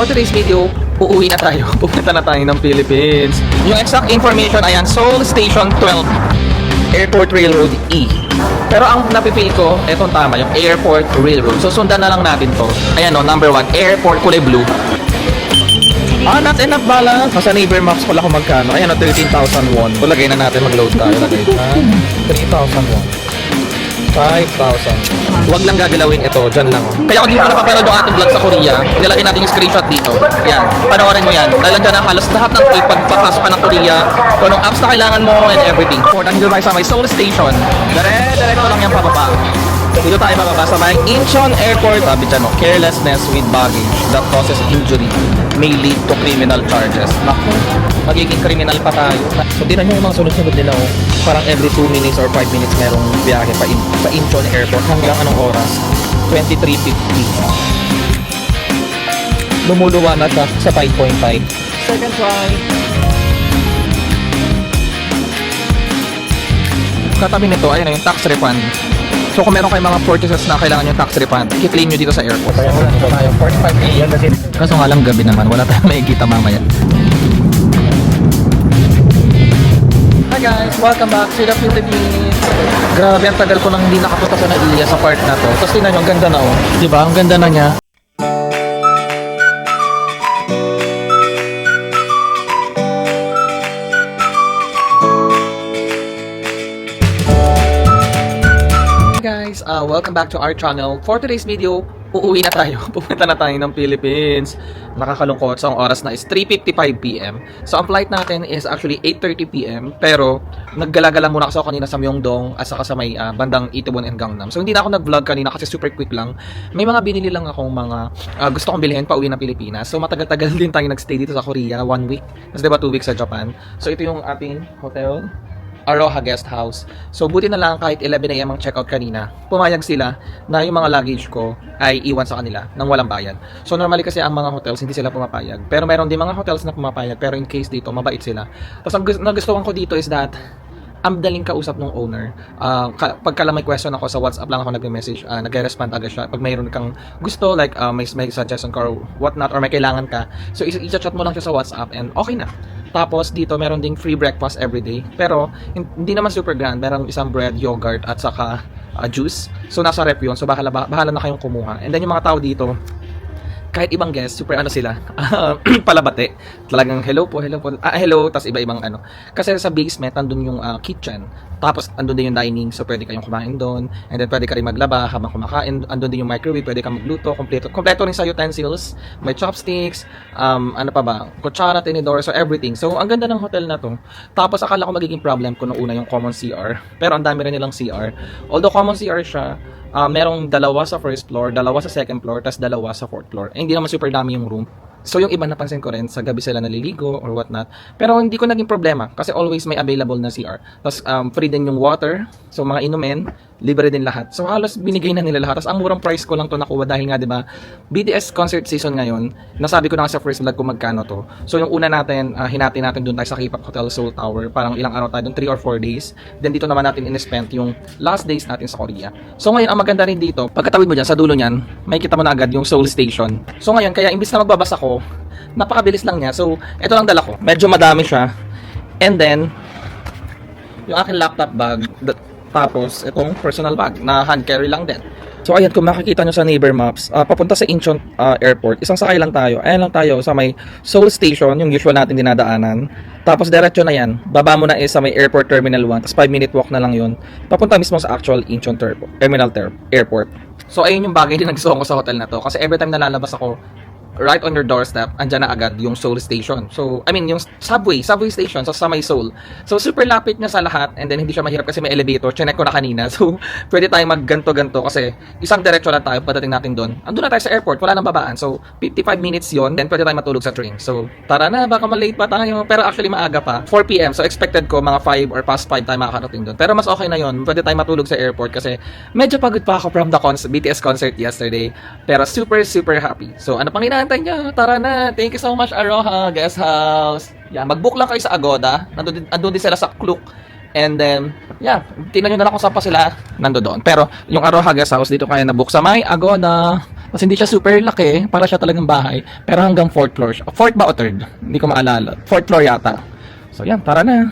for today's video, uuwi na tayo. Pupunta na tayo ng Philippines. Yung exact information, ayan, Seoul Station 12, Airport Railroad E. Pero ang napipili ko, etong tama, yung Airport Railroad. So sundan na lang natin to. Ayan o, number 1, Airport, kulay blue. Not enough balance. Nasa neighbor maps pala kung magkano. Ayan o, 13,000 won. Lagay na natin, mag-load tayo. Lagay tayo. 3,000 won. 5,000. Huwag lang gagalawin ito, dyan lang. Kaya kung di mo napapanood yung ating vlog sa Korea, nilagay natin yung screenshot dito. Yan, panoorin mo yan. Dahil dyan ang halos lahat ng pagpapasok ka ng Korea, kung anong apps na kailangan mo and everything. For nandito tayo sa may Seoul Station. Diretso lang yung pababa. Dito tayo bababa sa may Incheon Airport. Sabi dyan, no, carelessness with baggage that causes injury may lead to criminal charges. Naku, magiging criminal pa tayo. So, tinan nyo yung mga sunod-sunod nila. Oh. Parang every 2 minutes or 5 minutes merong biyahe pa Incheon Airport. Hanggang anong oras? 23:50. Lumuluwa na siya sa 5.5. Second try. Katabi nito, ayun na yung tax refund. So kung meron kayong mga purchases na kailangan yung tax refund, i-claim nyo dito sa airport. Kaya wala nito tayo, 45 AM. Kaso nga lang gabi naman, wala tayong makikita mamaya. Hi guys, welcome back to the Philippines. Grabe, ang tagal ko nang hindi nakapunta sa Naiya sa part na to. Tapos tingnan nyo, ang ganda na oh. Diba? Ang ganda na niya. Guys, welcome back to our channel. For today's video, uuwi na tayo. Pupunta na tayo ng Philippines. Nakakalungkot. So, ang oras na is 3:55 PM. So, ang flight natin is actually 8:30 PM. Pero, naggalagala muna ako kanina sa Myeongdong at saka sa may bandang Itaewon and Gangnam. So, hindi na ako nag-vlog kanina kasi super quick lang. May mga binili lang akong mga gusto kong bilhin pa uwi ng Pilipinas. So, matagal-tagal din tayo nagstay dito sa Korea. 1 week. Tapos, diba 2 weeks sa Japan. So, ito yung ating hotel. Aroha Guest House. So, buti na lang kahit 11 AM ang checkout kanina, pumayag sila na yung mga luggage ko ay iwan sa kanila nang walang bayad. So, normally kasi ang mga hotels, hindi sila pumapayag. Pero meron din mga hotels na pumapayag, pero in case dito, mabait sila. Tapos, ang nagustuhan ko dito is that, ang daling kausap ng owner. Pagka may question ako sa WhatsApp lang ako nag-message, nag-respond agad siya. Pag mayroon kang gusto, like may suggestion ka or whatnot, or may kailangan ka, so i-chat mo lang siya sa WhatsApp and okay na. Tapos dito meron ding free breakfast everyday. Pero hindi naman super grand. Meron isang bread, yogurt at saka juice. So nasa rep yun. So bahala na kayong kumuha. And then yung mga tao dito, kahit ibang guest, super ano sila, palabate. Talagang hello po, hello, tas iba-ibang ano. Kasi sa basement, andun yung kitchen. Tapos, andun din yung dining, so pwede kayong kumain doon. And then, pwede ka rin maglaba habang kumakain. Andun din yung microwave, pwede kang magluto. Kompleto rin sa utensils. May chopsticks, ano pa ba, kutsara, tinidor, so everything. So, ang ganda ng hotel na to. Tapos, akala ko magiging problem ko nung una yung common CR. Pero, ang dami rin nilang CR. Although, common CR siya, merong dalawa sa first floor, dalawa sa second floor, tas dalawa sa fourth floor. Hindi naman super dami yung room. So yung iba napansin ko rin, sa gabi sila naliligo or whatnot. Pero hindi ko naging problema kasi always may available na CR. Tapos free din yung water. So mga inumin, libre din lahat. So halos binigay na nila lahat. Tapos ang murang price ko lang to nakuha dahil nga 'di ba BTS concert season ngayon. Nasabi ko na sa first vlog kung magkano to. So yung una natin, hinati natin doon tayo sa K-pop Hotel Seoul Tower. Parang ilang araw tayo doon, 3 or 4 days. Then dito naman natin in-spend yung last days natin sa Korea. So ngayon ang maganda rin dito, pagkatawid mo diyan sa dulo niyan, makikita mo na agad yung Seoul Station. So ngayon kaya imbis na magbabas ako, napakabilis lang niya. So ito lang dala ko. Medyo madami siya. And then yung aking laptop bag, tapos itong personal bag na hand carry lang din. So ayan, kung makikita nyo sa neighbor maps, papunta sa Incheon Airport, isang sakay lang tayo. Ayan lang tayo sa may Seoul Station, yung usual natin dinadaanan. Tapos diretso na yan, baba mo na sa may Airport Terminal 1, tapos 5-minute walk na lang yun. Papunta mismo sa actual Incheon Airport. So ayun yung bagay din nagustuhan ko sa hotel na to. Kasi every time nalalabas ako, right on your doorstep, andyan na agad yung Seoul Station. So, I mean, yung subway station sa may Seoul. So, super lapit niya sa lahat and then hindi siya mahirap kasi may elevator. Chinek ko na kanina. So, pwede tayong magganto-ganto kasi isang diretso lang tayo pagdating natin doon. Andun na tayo sa airport, wala nang babaan. So, 55 minutes yon, then pwede tayong matulog sa train. So, tara na, baka malate pa tayo. Pero actually, maaga pa. 4 PM. So, expected ko mga 5 or past 5 tayo makakarating doon. Pero mas okay na yon. Pwede tayong matulog sa airport kasi medyo pagod pa ako from the BTS concert yesterday. Pero super, super happy. So, ano pang inaantay niya? Tara na. Thank you so much, Aroha Guest House. Yan, mag-book lang kayo sa Agoda. Nandun din sila sa Klook. And then, yeah, tingnan nyo na lang kung saan pa sila nandoon. Pero, yung Aroha Guest House, dito kaya na-book sa may Agoda. Kasi hindi siya super laki, para siya talagang bahay. Pero hanggang 4th floor siya. 4th ba o 3rd? Hindi ko maalala. 4th floor yata. So yan, tara na.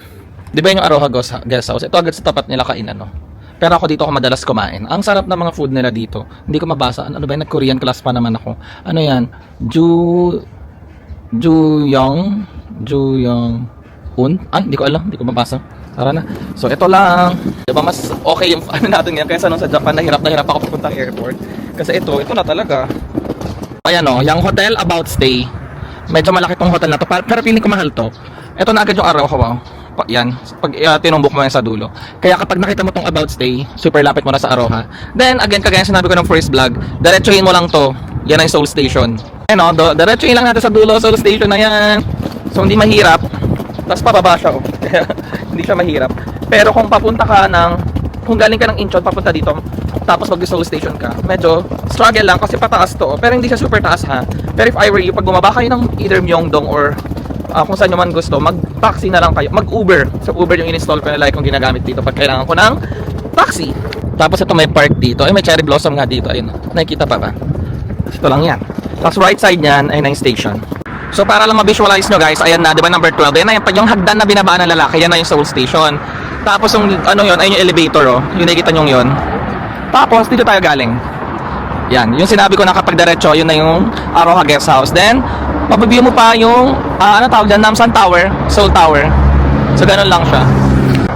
Di ba yung Aroha Guest House? Ito agad sa tapat nila kainan, no? Pero ako dito ako madalas kumain. Ang sarap ng mga food nila dito. Hindi ko mabasa. Ano ba yun? Nag-Korean class pa naman ako. Ano yan? Juyong-un? Ay, hindi ko alam. Hindi ko mabasa. Tara na. So, ito lang. Diba mas okay yung ano natin yan kaysa nung sa Japan na hirap ako pupunta airport. Kasi ito na talaga. Ayan o, yung hotel about stay. Medyo malaki tong hotel na to. Pero feeling ko mahal to. Ito na agad yung Aroha, wow. Yan, pag tinumbok mo yan sa dulo. Kaya kapag nakita mo tong about stay, super lapit mo na sa Aroha. Then, again, kagaya sinabi ko ng first vlog, diretsuhin mo lang to. Yan ang Seoul Station. Ayan o, diretsuhin lang natin sa dulo, Seoul Station na yan. So, hindi mahirap. Tapos pababa siya, oh. Kaya hindi siya mahirap. Pero kung papunta ka kung galing ka ng Incheon, papunta dito, tapos mag-Seoul Station ka, medyo struggle lang kasi pataas to. Pero hindi siya super taas, ha. Pero if I were you, pag bumaba kayo ng either Myeongdong or kung saan nyo man gusto, mag-taxi na lang kayo. Mag-Uber. So, Uber yung in-install ko na like kung ginagamit dito pag kailangan ko ng taxi. Tapos ito may park dito. Ay, may cherry blossom nga dito. Ayun. Nakikita pa ba? Ito lang yan. Tapos right side niyan ay na yung station. So, para lang ma-visualize nyo guys, ayan na, di ba number 12? Ayan na yung hagdan na binabaan ng lalaki, yan na yung Seoul Station. Tapos yung, ano yun, ayun yung elevator, oh. Yung nakikita nyo yun. Tapos, dito tayo galing. Yan. Yung sinabi ko na kapag diretso, yun na yung Aroha Guest House. Then, mabibigyan mo pa yung, ano tawag dyan, Namsan Tower, Seoul Tower. So, ganun lang siya.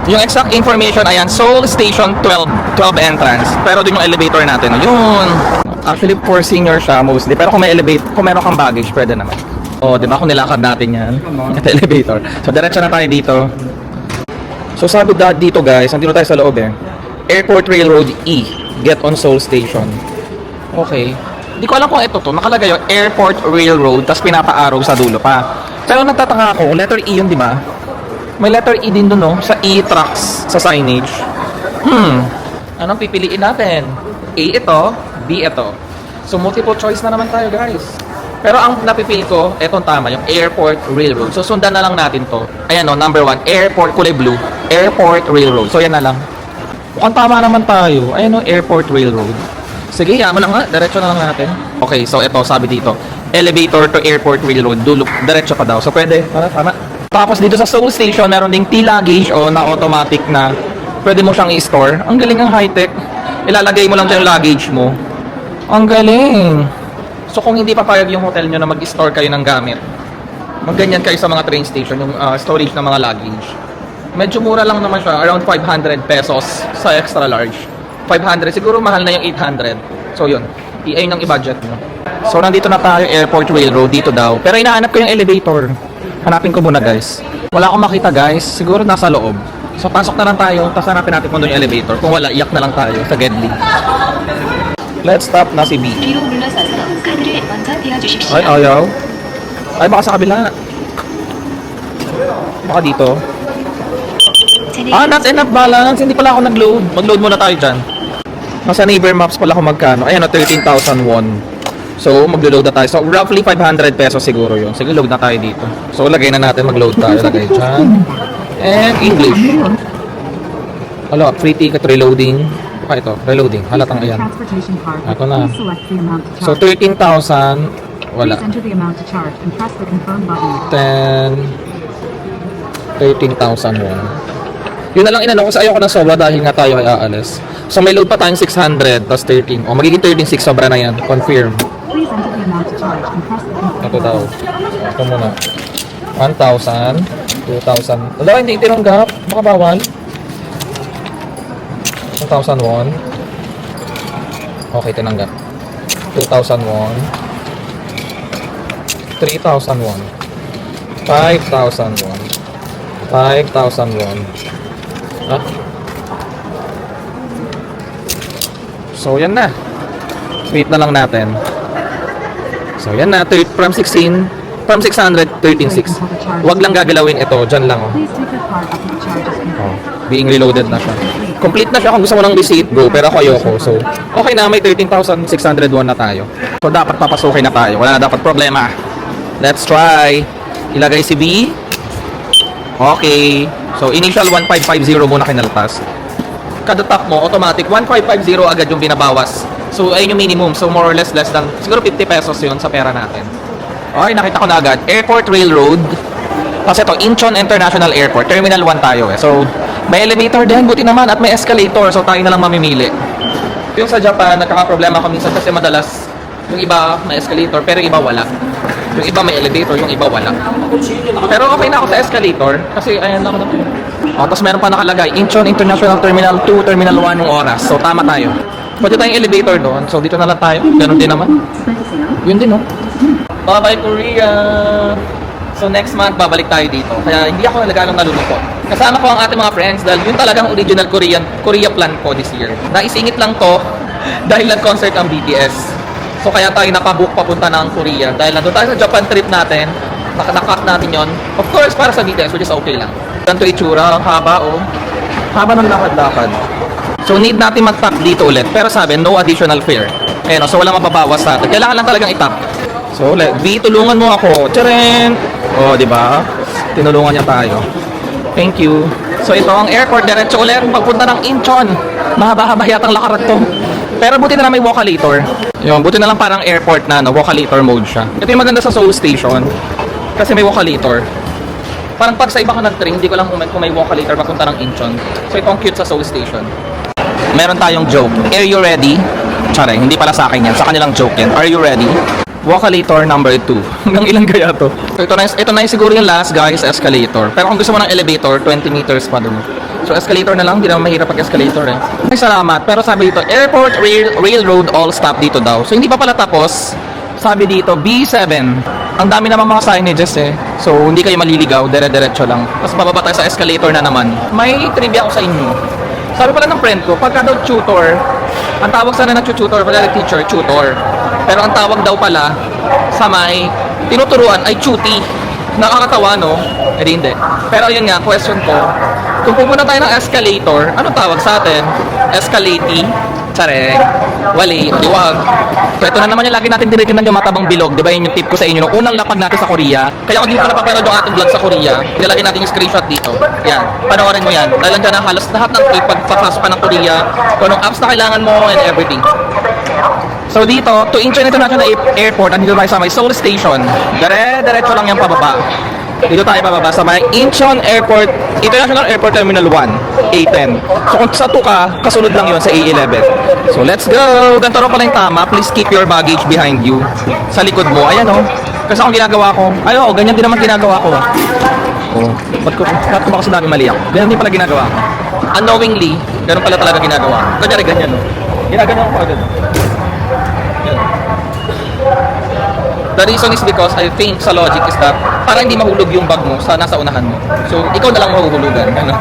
Yung exact information, ayan, Seoul Station 12 entrance. Pero dun yung elevator natin, yun. Actually, for senior siya mostly. Pero kung may kung meron kang baggage, pwede naman. O, di ba kung nilakad natin yan, at elevator. So, diretso na tayo dito. So, sabi dito guys, nandito tayo sa loob eh. Airport Railroad E. Get on Seoul Station. Okay. Hindi ko alam kung ito to. Nakalagay yung Airport Railroad, tapos pinapa-arrow sa dulo pa. Pero nagtataka ako, letter E yun, di ba? May letter E din dun, no? Sa E-Tracks, sa signage. Anong pipiliin natin? A ito, B ito. So, multiple choice na naman tayo, guys. Pero ang napipili ko, etong tama, yung Airport Railroad. So, sundan na lang natin to. Ayan, no, number 1, Airport, kulay blue. Airport Railroad. So, yan na lang. Mukhang tama naman tayo. Ayan, no, Airport Railroad. Sige, yaman na nga. Diretso na lang natin. Okay, so ito, sabi dito. Elevator to Airport Railroad. Dulo, diretso pa daw. So, pwede. Tama. Tapos, dito sa Seoul Station, meron ding T-luggage o na automatic na pwede mo siyang i-store. Ang galing ang high-tech. Ilalagay mo lang dyan yung luggage mo. Ang galing. So, kung hindi papayag yung hotel nyo na mag-store kayo ng gamit, magganyan kayo sa mga train station, yung storage ng mga luggage. Medyo mura lang naman siya, around 500 pesos sa extra large. 500, siguro mahal na yung 800. So, yun. Ayun ang i-budget nyo. So, nandito na tayo, Airport Railroad, dito daw. Pero inahanap ko yung elevator. Hanapin ko muna, guys. Wala akong makita, guys. Siguro nasa loob. So, pasok na lang tayo, tapos hanapin natin kung doon yung elevator. Kung wala, iyak na lang tayo sa Gedli. Let's stop na si B. Ay, ayaw. Ay, baka sa kabila. Baka dito. Not enough balance. Hindi pala ako nag-load. Mag-load muna tayo dyan. Nasa neighbor maps pala kung magkano. Ayan, 13,000 won. So, mag-load na tayo. So, roughly 500 pesos siguro yun. Sige, load na tayo dito. So, lagay na natin. Mag-load tayo. Lagay dyan. And English. Hala, free ticket reloading. Ito, reloading. Halatang ayan. Ito na. So, 13,000. Wala. 10. 13,000 won. Yun na lang inano kasi ayoko na sobra dahil nga tayo ay aalis. So, may load pa tayong 600 plus 13. O, magiging 13,600 sobra na yan. Confirm. Ito daw. Ito muna. 1,000. 2,000. Wala, hindi tinanggap. Baka bawal. 1,000 won. Okay, tinanggap. 2,000 won. 3,000 won. 5,000 won. 5,000 won. Ah? So, yan na. Wait na lang natin. So, yan na. From 600, 13,600. Huwag lang gagalawin ito. Diyan lang, oh. Being reloaded na siya. Complete na siya kung gusto mo ng receipt, go. Pero ako ayoko. So, okay na. May 13,600 won na tayo. So, dapat papasukin na tayo. Wala na dapat problema. Let's try. Ilagay si B. Okay. So, initial 1550 muna kinaltas. Kada tap mo, automatic 1550 agad yung binabawas So, ayun yung minimum. So, more or less than, siguro 50 pesos yun sa pera natin. Okay, nakita ko na agad. Airport Railroad. Kasi ito, Incheon International Airport. Terminal 1 tayo eh. So, may elevator din, buti naman. At may escalator. So, tayo na lang mamimili. Yung sa Japan, nagkakaproblema ko minsan kasi madalas yung iba may escalator, pero yung iba wala. Yung iba may elevator, yung iba wala. Pero okay na ako sa escalator kasi ayan lang naman. Tapos meron pa nakalagay, Incheon International Terminal 2, Terminal 1 yung oras. So, tama tayo. Pwede tayong elevator doon. So, dito na lang tayo. Ganun din naman. Yun din, no? Bye-bye, Korea! So, next month, babalik tayo dito. Kaya hindi ako nalagalong nalulungkot. Kasama ko ang ating mga friends dahil yun talagang original Korea plan ko this year. Naisingit lang to dahil nag-concert ang BTS. So, kaya tayo napabook papunta ng Korea. Dahil nandun tayo sa Japan trip natin. Nakakat natin yon. Of course, para sa BTS, which is okay lang. Ganito itsura, ang haba, oh. Haba ng lakad-lakad. So, need natin mag-tap dito ulit. Pero sabi, no additional fare. Ayan, so walang mababawas sa atin. Kailangan lang talagang itap. So, V, tulungan mo ako. Tcharing! Oh, di ba? Tinulungan niya tayo. Thank you. So, ito ang airport. Diretso ulit. Pagpunta ng Incheon. Mahaba-haba yatang lakaran to. Pero buti na lang may walkalator. Yun, buti na lang parang airport na, no? Walkalator mode siya. Ito yung maganda sa Seoul Station. Kasi may walkalator. Parang pag sa iba ka nag-train, hindi ko lang kung may walkalator papunta ng Incheon. So, ito ang cute sa Seoul Station. Meron tayong joke. Are you ready? Tsare, hindi pala sa akin yan. Sa kanilang joke yan. Are you ready? Walkalator number 2. Hanggang ilang kaya to? So, ito na yung siguro yung last, guys, escalator. Pero kung gusto mo ng elevator, 20 meters pa dun. So, escalator na lang. Hindi naman mahirap pag-escalator eh. Ay, salamat. Pero sabi dito, Airport Railroad all stop dito daw. So, hindi pa pala tapos. Sabi dito, B7. Ang dami naman mga signages eh. So, hindi kayo maliligaw. Dire-diretso lang. Tapos, bababa tayo sa escalator na naman. May trivia ako sa inyo. Sabi pala ng friend ko, pagka daw tutor, ang tawag sana ng tutor, pala teacher, tutor. Pero ang tawag daw pala sa may tinuturuan ay tuti. Nakakatawa, no? Eh, hindi. Pero yun nga, question ko, kung pupunta tayo ng escalator, anong tawag sa atin? Escalati? Tsare, wali, liwag. So ito na naman yung lagi natin tinitingnan yung matabang bilog. Di ba yun yung tip ko sa inyo nung unang lapag natin sa Korea? Kaya kung di pa napapanood yung ating vlog sa Korea, nilagay natin yung screenshot dito. Yan, panoorin mo yan. Dahil nandiyan na halos lahat ng trip pagpapasok ka ng Korea, kung anong apps na kailangan mo and everything. So dito, to Incheon International Airport, andito tayo sa may Seoul Station. Diretso lang yung pababa. Dito tayo bababa sa may Incheon Airport, International Airport Terminal 1, A10. So kung sa 2 ka, kasunod lang yon sa A11. So let's go! Ganito rin pala yung tama. Please keep your baggage behind you. Sa likod mo. Ayan o. Kasi akong ginagawa ko. Ay o, ganyan din naman ginagawa ko. Oh, ba't ko ba kasi dami mali ako? Ganyan din pala ginagawa ko. Unknowingly, ganun pala talaga ginagawa ko. Ganyan o. Ginagawa ko agad. Yan. The reason is because I think sa logic is that para hindi mahulog yung bag mo sa nasa unahan mo. So, ikaw na lang mahuhulugan. Ano?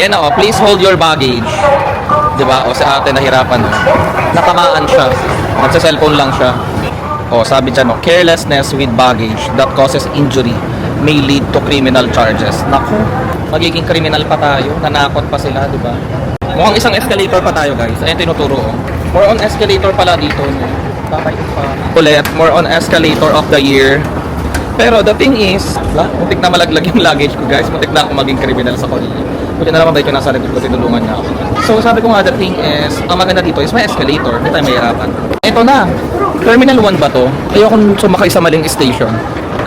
Yan o. Please hold your baggage. Diba? O sa atin nahirapan. Natamaan siya. Nagsa-cellphone lang siya. O sabi dyan o. Carelessness with baggage that causes injury may lead to criminal charges. Naku, magiging criminal pa tayo. Nanakot pa sila, diba? Mukhang isang escalator pa tayo, guys. Ayun tinuturo o. More on escalator pala dito. Ulit, more on escalator of the year. Pero the thing is, muntik na malaglag yung luggage ko, guys. Muntik na ako maging criminal sa Korea. Buti na naman ba ito nasa likod ko, tinulungan niya ako. So sabi ko nga, the thing is, ang maganda dito is may escalator. Hindi tayo mahirapan. Ito na. Terminal 1 ba to? Ayokong sumakay sa maling station.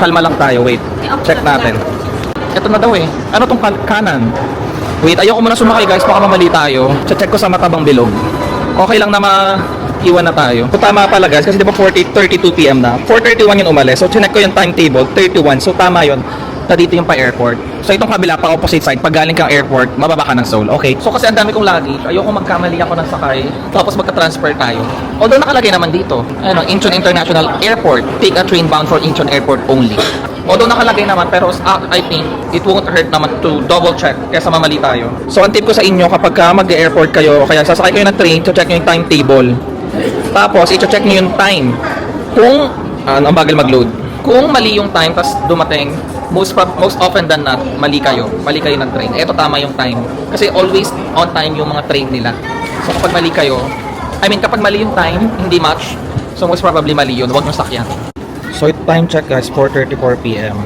Kalma lang tayo, wait. Check natin. Ito na daw eh. Ano tong kanan? Wait, ayoko muna sumakay, guys. Baka mamali tayo. Check ko sa matabang bilog. Okay lang na iwan na tayo. So tama pala, guys, kasi di ba 32 PM na. 4:31 yung umalis. So chinek ko yung timetable, 31. So tama yun. Na dito yung pa-airport. So itong kabila, pa opposite side, pag galing kang airport, mababa ka ng Seoul. Okay. So kasi ang dami kong luggage, ayoko magkamali ako ng sakay, tapos magka-transfer tayo. Although nakalagay naman dito, Incheon International Airport, take a train bound for Incheon Airport only. Although nakalagay naman, pero I think it won't hurt naman to double check kaysa mamali tayo. So ang tip ko sa inyo, kapag mag-airport kayo, kaya sasakay kayo ng train, check nyo yung timetable. Tapos, i-check nyo yung time. Kung, ang bagal mag-load. Kung mali yung time, tapos dumating, most often than not, mali kayo ng train. Ito tama yung time. Kasi always on time yung mga train nila. So, kapag mali kayo, kapag mali yung time, hindi match, so most probably mali yun. Huwag nyo sakyan. So, time check, guys, 4:34 PM.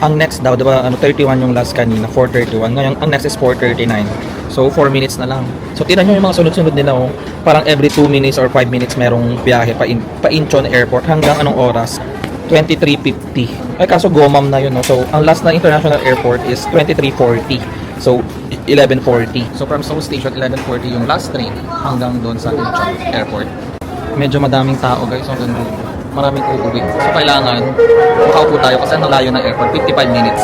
Ang next daw, diba, 31 yung last kanina, 4:31. Ngayon, ang next is 4:39. So, 4 minutes na lang. So, tingnan nyo yung mga sunod-sunod nila, oh. Parang every 2 minutes or 5 minutes merong biyahe pa Incheon Airport. Hanggang anong oras? 23:50. Ay, kaso Gomam na yun, no? So, ang last na international airport is 23:40. So, 11:40. So, from Seoul Station, 11:40 yung last train hanggang doon sa Incheon Airport. Medyo madaming tao, guys. So, ganun. Maraming uuwi. So, kailangan makaupo tayo kasi nalayo ng airport. 55 minutes.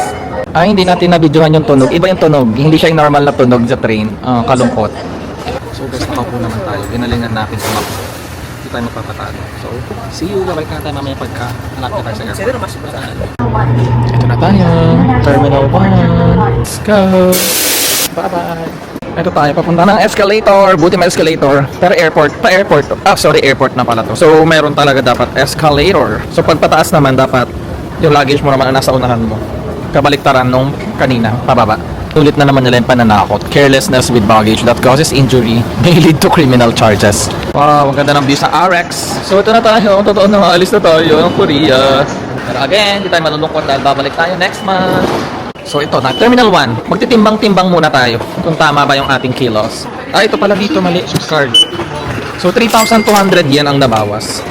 Ay, hindi natin na-videohan yung tunog. Iba yung tunog. Hindi siya yung normal na tunog sa train. Kalungkot. So, guys, nakaupo naman tayo. Ginalingan natin sa map. Hindi tayo magpapatalo. So, see you. Babalik na tayo mamaya pagka hanap na tayo sa airport. Ito na tayo. Terminal 1. Let's go. Bye-bye. Ito tayo, papunta ng escalator. Buti may escalator. Pero airport, airport na pala to. So, meron talaga dapat escalator. So, pag pataas naman, dapat yung luggage mo naman ang nasa unahan mo. Kabaliktaran nung kanina, pababa. Ulit na naman nila yung pananakot. Carelessness with baggage that causes injury may lead to criminal charges. Wow, ang ganda ng view sa RX. So, ito na tayo. Totoo na, alis na tayo ng Korea. Pero again, hindi tayo malulungkot dahil babalik tayo next month. So ito na, Terminal 1. Magtitimbang-timbang muna tayo kung tama ba yung ating kilos. Ito pala dito, mali. Card. So 3,200 yen ang nabawas.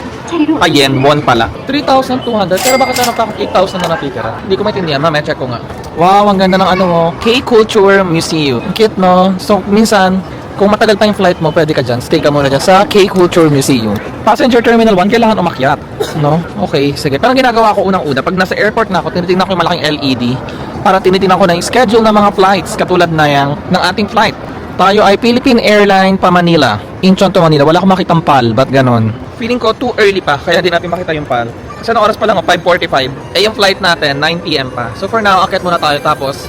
Yen, won pala. 3,200. Pero bakit ano pa 8,000 na natitira? Hindi ko maintindihan. Mamaya check ko nga. Wow, ang ganda ng ano mo. K-Culture Museum. Ang cute, no? So minsan, kung matagal pa yung flight mo, pwede ka dyan. Stay ka muna dyan sa K-Culture Museum. Passenger Terminal 1, kailangan umakyat. No? Okay, sige. Pero ginagawa ko unang-una, pag nasa airport na ako, tinitingnan ko yung malaking LED para tinitingnan ko na yung schedule ng mga flights katulad na yung ng ating flight. Tayo ay Philippine Airline pa Manila. Incheon to Manila. Wala akong makitang PAL. Ba't ganon? Feeling ko too early pa, kaya di natin makita yung PAL. Kasi anong oras pa lang, 5:45. Eh yung flight natin, 9 PM pa. So for now, akit muna tayo tapos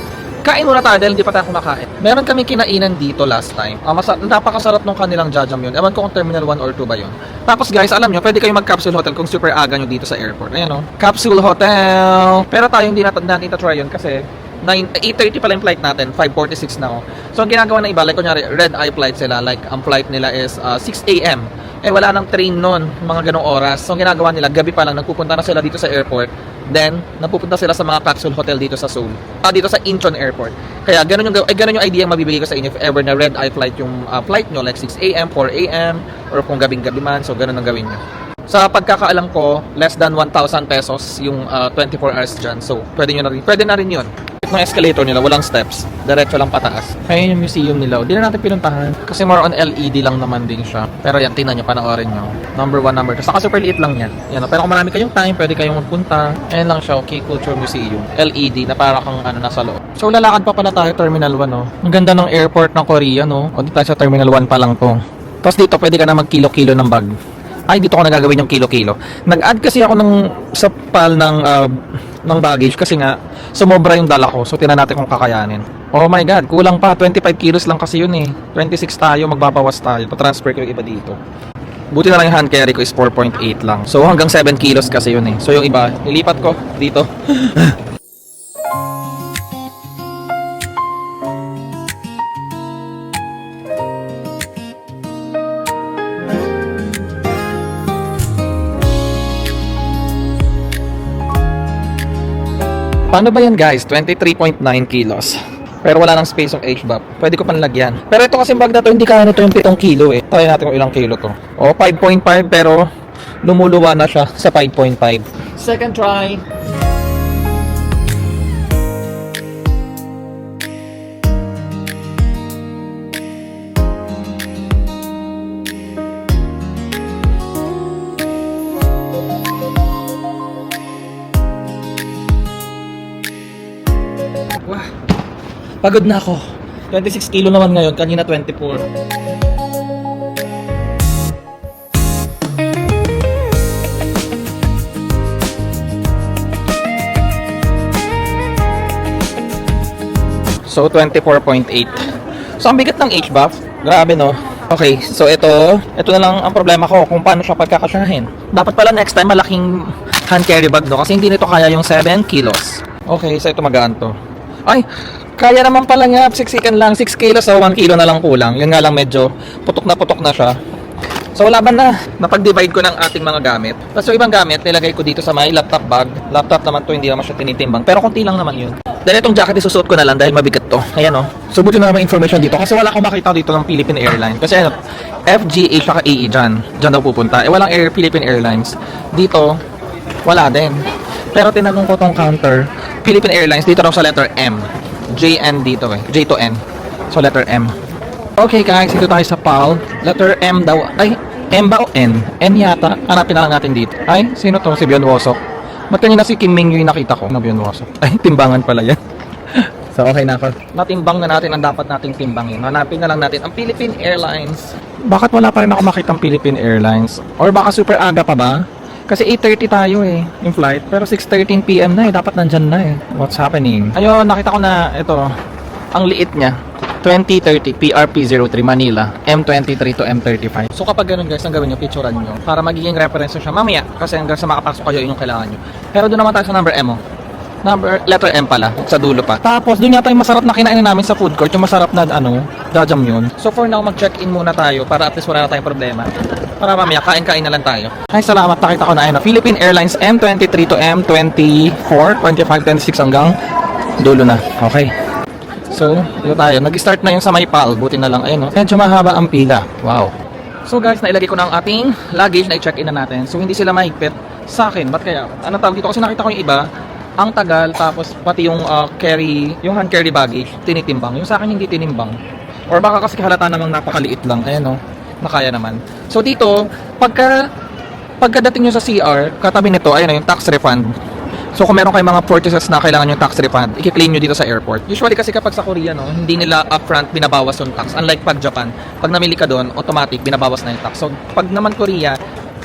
kain muna tayo dahil hindi pa tayo kumakain. Meron kami kinainan dito last time. Napakasarap nung kanilang jajam yun. Ewan ko kung Terminal 1 or 2 ba yun. Tapos guys, alam nyo, pwede kayo mag-capsule hotel kung super aga nyo dito sa airport. Ayan o. Capsule hotel. Pero tayo hindi natin try yun kasi 8:30 pala yung flight natin. 5:46 na ako. So ang ginagawa na iba, like kunyari, red eye flight sila. Like ang flight nila is 6 AM. Eh wala nang train nun, mga ganong oras. So ang ginagawa nila, gabi pa lang, nagpupunta na sila dito sa airport. Then, napupunta sila sa mga capsule hotel dito sa Seoul. Dito sa Incheon Airport. Kaya, ganun yung idea yung mabibigay ko sa inyo if ever na red eye flight yung flight nyo, like 6 AM, 4 AM, or kung gabing-gabi man, so ganun ang gawin nyo. Sa pagkakaalam ko, less than 1,000 pesos yung 24 hours dyan. So, pwede na rin yun. Ng escalator nila, walang steps. Diretso lang pataas. Ayun yung museum nila. Hindi na natin pinuntahan. Kasi more on LED lang naman din siya. Pero yan, tingnan nyo, panoorin nyo. Number 1, number 2. Saka super liit lang yan. Yan, pero kung marami kayong time, pwede kayong magpunta. Ayan lang siya, okay, Culture Museum. LED na para kang nasa loob. So, lalakad pa pala tayo, Terminal 1, no? Ang ganda ng airport ng Korea, no? O, dito tayo sa Terminal 1 pa lang to. Tapos dito, pwede ka na mag-kilo-kilo ng bag. Ay, dito ko nagagawin yung kilo-kilo. Nag-add kasi ako sa PAL ng baggage kasi nga sumobra yung dala ko. So, tinan natin kung kakayanin. Oh my God, kulang pa. 25 kilos lang kasi yun eh. 26 tayo, magbabawas tayo. Pa-transfer ko yung iba dito. Buti na lang yung hand carry ko is 4.8 lang. So, hanggang 7 kilos kasi yun eh. So, yung iba, nilipat ko dito. Paano ba yan guys? 23.9 kilos. Pero wala nang space yung HVAC. Pwede ko panlagyan. Pero ito kasi bag na to, hindi kaya nito yung 7 kilo eh. Try natin kung ilang kilo to. O, 5.5 pero lumuluwa na siya sa 5.5. Second try. Wah, pagod na ako. 26 kilo naman ngayon, kanina 24. So, 24.8. So, ang bigat ng HBAF. Grabe, no? Okay, so ito na lang ang problema ko kung paano siya pagkakasyahin. Dapat pala next time malaking hand carry bag, no? Kasi hindi nito kaya yung 7 kilos. Okay, so ito magaan to. Ay, kaya naman pala nga, siksikan lang, 6 kilos, so 1 kilo na lang kulang. Yun nga lang medyo putok na siya. So laban na, napag-divide ko ng ating mga gamit. Tapos yung ibang gamit, nilagay ko dito sa may laptop bag. Laptop naman to, hindi naman siya tinitimbang. Pero konti lang naman yun. Dahil itong jacket isusuot ko na lang dahil mabigat to. Ayan o. So buti na naman information dito. Kasi wala akong makita dito ng Philippine Airlines. Kasi ano, FGA saka AE dyan. Dyan daw pupunta. Walang Philippine Airlines. Dito, wala din. Pero tinanong ko tong counter, Philippine Airlines, dito raw sa letter M. JN dito eh. J to N. So letter M. Okay guys, dito tayo sa PAL. Letter M daw. Ay, M ba o N? N yata. Hanapin na lang natin dito. Ay, sino to? Si Beyond Wosok. Ba't kanina si Kim Ming yung nakita ko na Beyond Wosok? Ay, timbangan pala yan. So okay na ako. Natimbang na natin ang dapat nating timbangin. Hanapin na lang natin ang Philippine Airlines. Bakit wala pa rin ako makita ang Philippine Airlines? Or baka super aga pa ba? Kasi 8:30 tayo eh, yung flight. Pero 6:13 PM na eh, dapat nandyan na eh. What's happening? Ayun, nakita ko na ito. Ang liit niya. 2030 PRP03 Manila M23 to M35. So kapag ganun guys, ang gawin nyo, picturean nyo para magiging reference siya mamaya kasi hanggang sa makapasok kayo yung kailangan nyo. Pero doon naman tayo sa number M. Letter M pala, sa dulo pa. Tapos doon yata yung masarap na kinain namin sa food court, yung masarap na jajam yun. So for now, mag-check-in muna tayo para at least wala na tayong problema. Para mamaya, kain-kain na lang tayo. Ay, salamat, nakita ko na Philippine Airlines M23 to M24, 25, 26 hanggang dulo na. Okay. So, dito tayo. Nag-start na yung sa may PAL. Buti na lang. Ayun, no? Medyo mahaba ang pila. Wow. So guys, nailagay ko na ang ating luggage na i-check-in na natin. So, hindi sila mahigpit sa akin. Ba't kaya? Ano tawag dito? Kasi nakita ko yung iba, ang tagal, tapos pati yung yung hand carry baggage, tinitimbang. Yung sa akin hindi tinimbang. Or baka kasi halata namang napakaliit lang. Ayan, no? Nakaya naman. So, dito, pagkadating nyo sa CR, katabi nito, ayun, yung tax refund. So kung meron kayong mga purchases na kailangan yung tax refund, i-claim nyo dito sa airport. Usually kasi kapag sa Korea, no, hindi nila upfront binabawas yung tax. Unlike pag Japan, pag namili ka doon, automatic binabawas na yung tax. So pag naman Korea,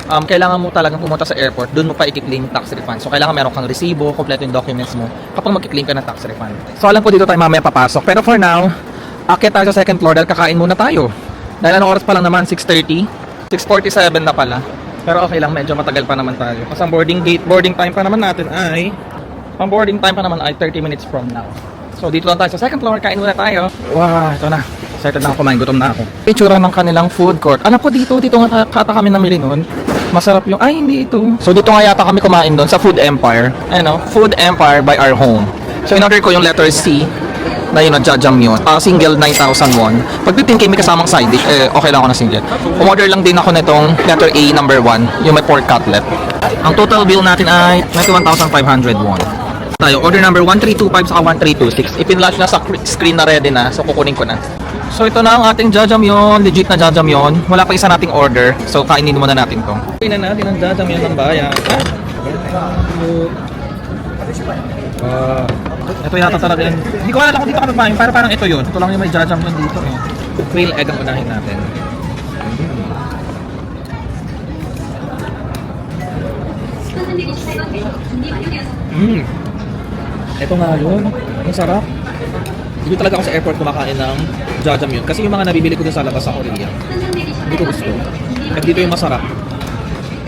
kailangan mo talagang pumunta sa airport, doon mo pa i-claim yung tax refund. So kailangan meron kang resibo, kompleto yung documents mo kapag mag-claim ka ng tax refund. So alam ko dito tayo mamaya papasok. Pero for now, akit tayo sa second floor dahil kakain muna tayo. Dahil anong oras pa lang naman? 6:30? 6:47 na pala. Pero okay lang, medyo matagal pa naman tayo. Kasi ang boarding time pa naman natin ay 30 minutes from now. So dito lang tayo sa second floor, kain muna tayo. Wow, ito na. Excited na ako kumain, gutom na ako. Picture ng kanilang food court. Alam ko dito nga kata kami namili noon. Masarap yung, ay hindi ito. So dito nga yata kami kumain doon sa Food Empire. Ayun o, Food Empire by Our Home. So in-order ko yung letter C. Na yun, jajam yun. Single 9,000 won. Pag 15K may kasamang side dish, okay lang ako na single. Umorder lang din ako nitong letter A number 1, yung may pork cutlet. Ang total bill natin ay 91,500 won. Tayo, order number 1325 saka 1326. Ipinlash na sa screen na ready na, so kukunin ko na. So ito na ang ating jajam yun, legit na jajam yun. Wala pa isa nating order, so kainin muna natin to. Kainin na natin ang jajam yun ng bayan. Ito yata talaga yun. Hindi ko alam kung dito kami kumain, parang ito yun. Ito lang yung may jajam yun dito eh. Quail egg ang unahin natin. Ito nga yun. Ang sarap. Dito talaga ako sa airport kumakain ng jajam yun. Kasi yung mga nabibili ko dun sa labas sa Korea, hindi ko gusto. At dito yung masarap.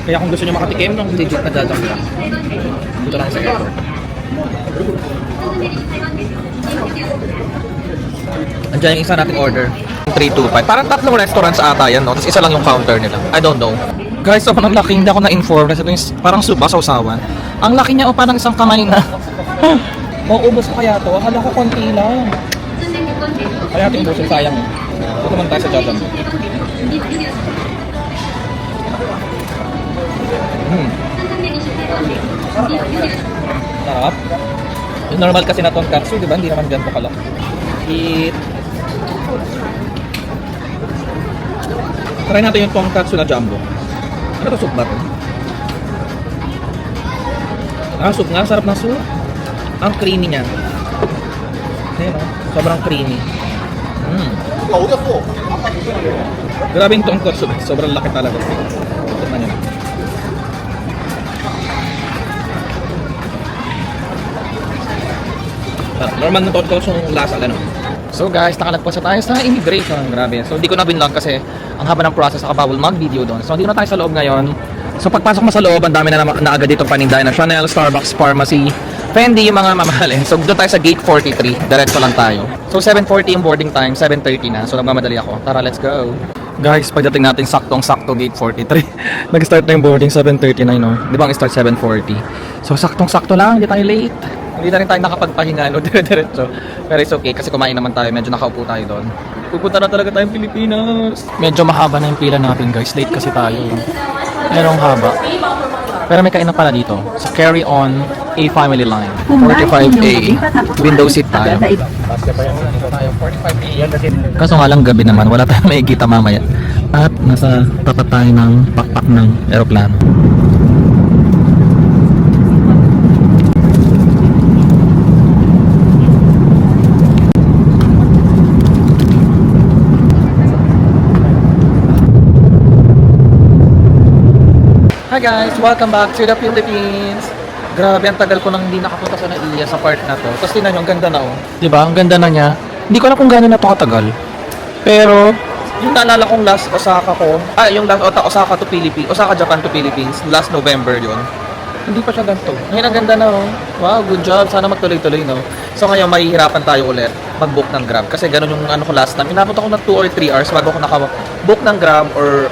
Kaya kung gusto nyo makatikim ng legit na jajam lang, dito lang sa airport. Andiyan yung isa nating order. 325. Parang tatlong restaurants ata yan, no? Tapos isa lang yung counter nila. I don't know. Guys, sobrang laki. Hindi ako na-inform. Kasi ito yung parang suba sa usawan. Ang laki niya, parang isang kamay na. Mauubos ko kaya to. Akala ko konti lang. Kaya ating ubusin, sayang. Ito naman tayo sa jajam. Sarap. Yung normal kasi na tonkatsu, di ba? Hindi naman ganito kalaki. Eat. Try natin yung tonkatsu na jumbo. Ano to, soup ba ito? Soup nga. Sarap na soup. Ang creamy niya. Ayan o. Sobrang creamy. Grabe yung tonkatsu. Sobrang laki talaga. Ito na yun. Normal na tonkatsu yung lasa, ano? So guys, nakalagpas tayo sa immigration. Grabe. So hindi ko na binlog kasi ang haba ng process, bawal mag-video doon. So hindi na tayo sa loob ngayon. So pagpasok mo sa loob, ang dami na agad dito panindahan na Chanel, Starbucks, Pharmacy, Fendi, yung mga mamahalin. So doon tayo sa gate 43. Diretso lang tayo. So 7:40 yung boarding time, 7:30 na. So nagmamadali ako. Tara, let's go. Guys, pagdating natin saktong-sakto gate 43. Nag-start na yung boarding 7:39, no? Di ba ang start 7:40? So saktong-sakto lang, hindi tayo late. Hindi na rin tayo nakapagpahinga, no? Dire-diretso. Pero it's okay kasi kumain naman tayo, medyo nakaupo tayo doon. Pupunta na talaga tayong Pilipinas. Medyo mahaba na yung pila natin, guys. Late kasi tayo. Merong haba. Pero may kain na pala dito. Sa Carry On A Family Line. 45A. Window seat tayo. Kaso nga lang gabi naman, wala tayong makikita mamaya. At nasa tapat tayo ng pakpak ng aeroplano. Hi guys! Welcome back to the Philippines! Grabe, ang tagal ko nang hindi nakapunta sa Naiya sa part na to. Tapos tingnan nyo, ang ganda na oh. Diba? Ang ganda na niya. Hindi ko alam kung gano'n na to katagal. Pero, yung naalala kong last Osaka ko, yung last Osaka to Philippines, Osaka, Japan to Philippines, last November yun. Hindi pa siya ganito. Ngayon ang ganda na oh. Wow, good job. Sana magtuloy-tuloy no. So ngayon, mahihirapan tayo ulit mag-book ng Grab. Kasi ganun yung ano ko last time. Inabot ako ng 2 or 3 hours bago ako naka-book ng Grab or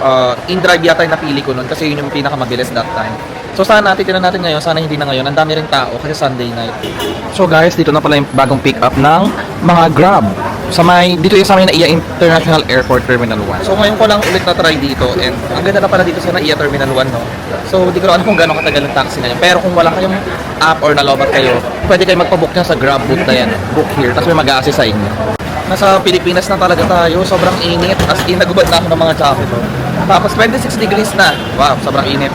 in-drive yata yung napili ko nun kasi yun yung pinakamabilis that time. So sana titignan natin ngayon, sana hindi na ngayon. Ang dami rin tao kasi Sunday night. So guys, dito na pala yung bagong pick up ng mga Grab. Dito yung sa may Naiya International Airport Terminal 1. So ngayon ko lang ulit na try dito and ang ganda na pala dito sa Naiya Terminal 1 no. So di ko alam kung gaano katagal ng taxi ngayon. Pero kung wala kayong app or nalobat kayo, pwede kayo magpabook niya sa Grab booth na yan. Book here, tapos may mag-a-assist sa inyo. Nasa Pilipinas na talaga tayo, sobrang init. As in, nagubad na ako ng mga jacket oh. Tapos 26 degrees na. Wow, sobrang init.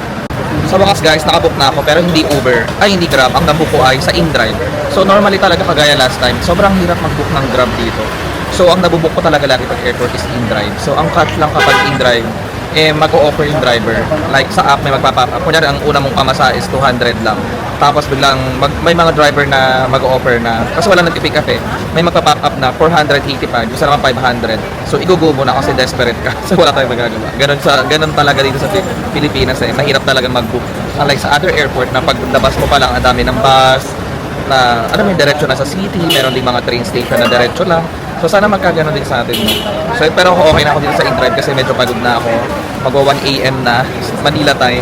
Sa wakas guys, nakabook na ako pero hindi Uber, hindi Grab. Ang nabook ko ay sa InDrive. So normally talaga kagaya last time, sobrang hirap mag-book ng Grab dito. So ang nabubook ko talaga lagi pag airport is InDrive. So ang catch lang kapag InDrive, mag-o-offer yung driver. Like sa app may magpapa-up. Kunyari ang una mong pamasa is 200 lang. Tapos biglang may mga driver na mag-o-offer na, kasi wala nag-pick up may magpa-pop up na 485, gusto naman 500. So igugo mo na kasi desperate ka. So wala tayong magagawa. Ganun talaga dito sa Pilipinas Mahirap talaga mag-book. Unlike sa other airport na paglabas mo pa lang ang dami ng bus na may diretso na sa city, meron ding mga train station na diretso lang. So sana magkagano din sa atin. So pero okay na ako dito sa InDrive kasi medyo pagod na ako. Magwa 1 AM na Manila time.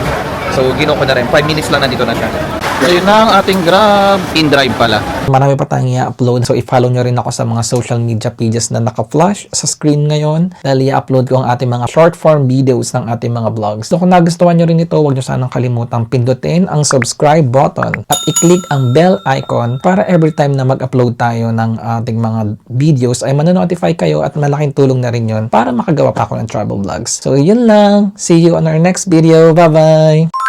So ginawa ko na rin 5 minutes lang nandito na siya. So yun na ang ating Grab. InDrive pala. Marami pa tayong i-upload. So i-follow nyo rin ako sa mga social media pages na naka-flash sa screen ngayon. Dahil i-upload ko ang ating mga short form videos ng ating mga vlogs. So kung nagustuhan nyo rin ito, huwag nyo sanang kalimutang pindutin ang subscribe button at i-click ang bell icon para every time na mag-upload tayo ng ating mga videos ay manonotify kayo at malaking tulong na rin yun para makagawa pa ako ng travel vlogs. So yun lang. See you on our next video. Bye-bye!